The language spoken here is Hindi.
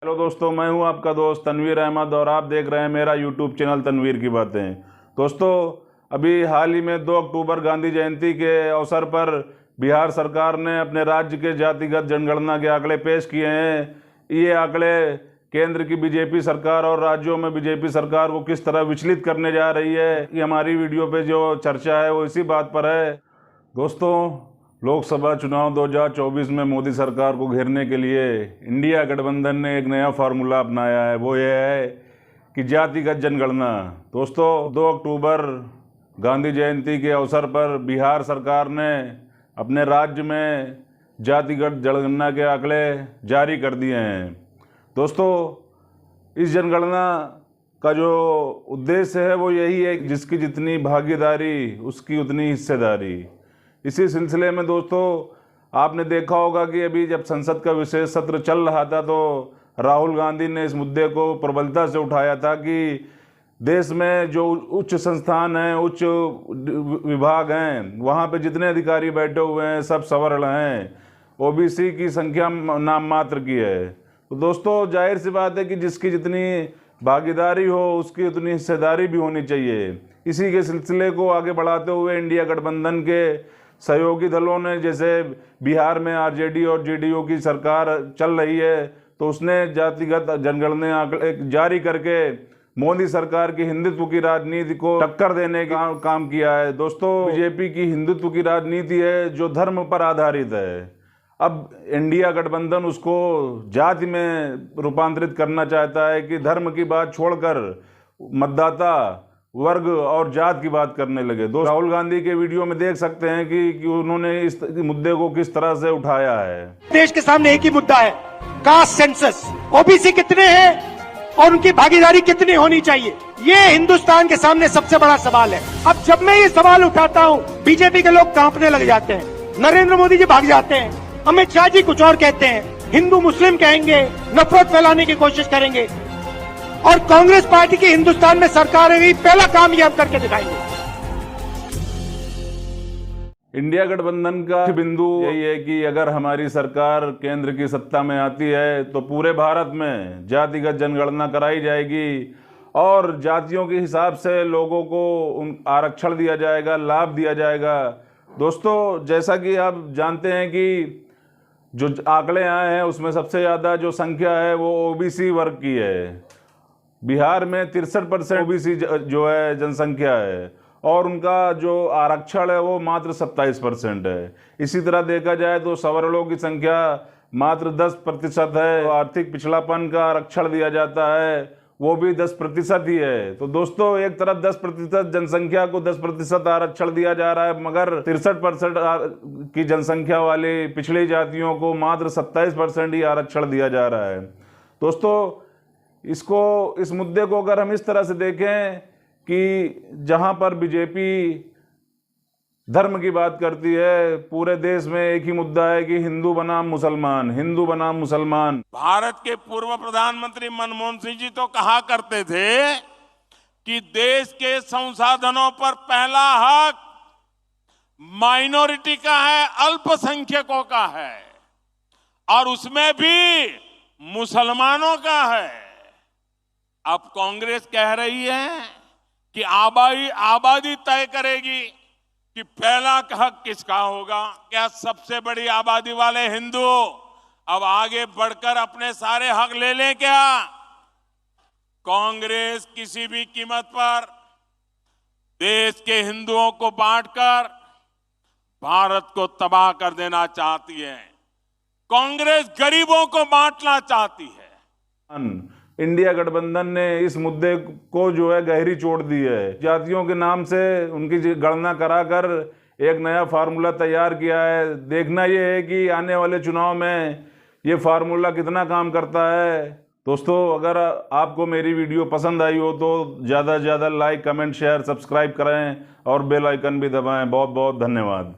हेलो दोस्तों, मैं हूं आपका दोस्त तनवीर अहमद और आप देख रहे हैं मेरा यूट्यूब चैनल तनवीर की बातें। दोस्तों, अभी हाल ही में 2 अक्टूबर गांधी जयंती के अवसर पर बिहार सरकार ने अपने राज्य के जातिगत जनगणना के आंकड़े पेश किए हैं। ये आंकड़े केंद्र की बीजेपी सरकार और राज्यों में बीजेपी सरकार को किस तरह विचलित करने जा रही है, ये हमारी वीडियो पे जो चर्चा है वो इसी बात पर है। दोस्तों, लोकसभा चुनाव 2024 में मोदी सरकार को घेरने के लिए इंडिया गठबंधन ने एक नया फार्मूला अपनाया है। वो ये है कि जातिगत जनगणना। दोस्तों, 2 अक्टूबर गांधी जयंती के अवसर पर बिहार सरकार ने अपने राज्य में जातिगत जनगणना के आंकड़े जारी कर दिए हैं। दोस्तों, इस जनगणना का जो उद्देश्य है वो यही है कि जिसकी जितनी भागीदारी उसकी उतनी हिस्सेदारी। इसी सिलसिले में दोस्तों, आपने देखा होगा कि अभी जब संसद का विशेष सत्र चल रहा था तो राहुल गांधी ने इस मुद्दे को प्रबलता से उठाया था कि देश में जो उच्च संस्थान हैं, उच्च विभाग हैं, वहाँ पे जितने अधिकारी बैठे हुए हैं सब सवर्ण हैं, ओबीसी की संख्या नाम मात्र की है। तो दोस्तों, जाहिर सी बात है कि जिसकी जितनी भागीदारी हो उसकी उतनी हिस्सेदारी भी होनी चाहिए। इसी के सिलसिले को आगे बढ़ाते हुए इंडिया गठबंधन के सहयोगी दलों ने, जैसे बिहार में आरजेडी और जेडीयू की सरकार चल रही है, तो उसने जातिगत जनगणना आंकड़े जारी करके मोदी सरकार की हिंदुत्व की राजनीति को टक्कर देने का काम किया है। दोस्तों, बीजेपी की हिंदुत्व की राजनीति है जो धर्म पर आधारित है। अब इंडिया गठबंधन उसको जाति में रूपांतरित करना चाहता है कि धर्म की बात छोड़कर मतदाता वर्ग और जात की बात करने लगे। दोस्त, राहुल गांधी के वीडियो में देख सकते हैं कि उन्होंने इस मुद्दे को किस तरह से उठाया है। देश के सामने एक ही मुद्दा है, कास्ट सेंसस। ओबीसी कितने हैं और उनकी भागीदारी कितनी होनी चाहिए, ये हिंदुस्तान के सामने सबसे बड़ा सवाल है। अब जब मैं ये सवाल उठाता हूँ, बीजेपी के लोग कांपने लग जाते हैं, नरेंद्र मोदी जी भाग जाते हैं, अमित शाह जी कुछ और कहते हैं, हिंदू मुस्लिम कहेंगे, नफरत फैलाने की कोशिश करेंगे, और कांग्रेस पार्टी की हिंदुस्तान में सरकार है, पहला काम ये हम करके दिखाएंगे। इंडिया गठबंधन का बिंदु यही है कि अगर हमारी सरकार केंद्र की सत्ता में आती है तो पूरे भारत में जातिगत जनगणना कराई जाएगी और जातियों के हिसाब से लोगों को आरक्षण दिया जाएगा, लाभ दिया जाएगा। दोस्तों, जैसा कि आप जानते हैं कि जो आंकड़े आए हैं उसमें सबसे ज़्यादा जो संख्या है वो ओबीसी वर्ग की है। बिहार में 63% ओबीसी जो है जनसंख्या है और उनका जो आरक्षण है वो मात्र 27% है। इसी तरह देखा जाए तो सवर्णों की संख्या मात्र 10% है। आर्थिक पिछड़ापन का आरक्षण दिया जाता है वो भी 10% ही है। तो दोस्तों, एक तरफ 10% जनसंख्या को 10% आरक्षण दिया जा रहा है, मगर 63% की जनसंख्या वाली पिछड़ी जातियों को मात्र 27% ही आरक्षण दिया जा रहा है। दोस्तों, इस मुद्दे को अगर हम इस तरह से देखें कि जहां पर बीजेपी धर्म की बात करती है, पूरे देश में एक ही मुद्दा है कि हिंदू बनाम मुसलमान, हिंदू बनाम मुसलमान। भारत के पूर्व प्रधानमंत्री मनमोहन सिंह जी तो कहा करते थे कि देश के संसाधनों पर पहला हक माइनॉरिटी का है, अल्पसंख्यकों का है, और उसमें भी मुसलमानों का है। अब कांग्रेस कह रही है कि आबादी तय करेगी कि पहला हक किसका होगा। क्या सबसे बड़ी आबादी वाले हिंदू अब आगे बढ़कर अपने सारे हक ले लें क्या? कांग्रेस किसी भी कीमत पर देश के हिंदुओं को बांटकर भारत को तबाह कर देना चाहती है। कांग्रेस गरीबों को बांटना चाहती है। इंडिया गठबंधन ने इस मुद्दे को जो है गहरी चोट दी है। जातियों के नाम से उनकी गणना कराकर एक नया फार्मूला तैयार किया है। देखना ये है कि आने वाले चुनाव में ये फार्मूला कितना काम करता है। दोस्तों, अगर आपको मेरी वीडियो पसंद आई हो तो ज़्यादा से ज़्यादा लाइक, कमेंट, शेयर, सब्सक्राइब करें और बेल आइकन भी दबाएं। बहुत बहुत धन्यवाद।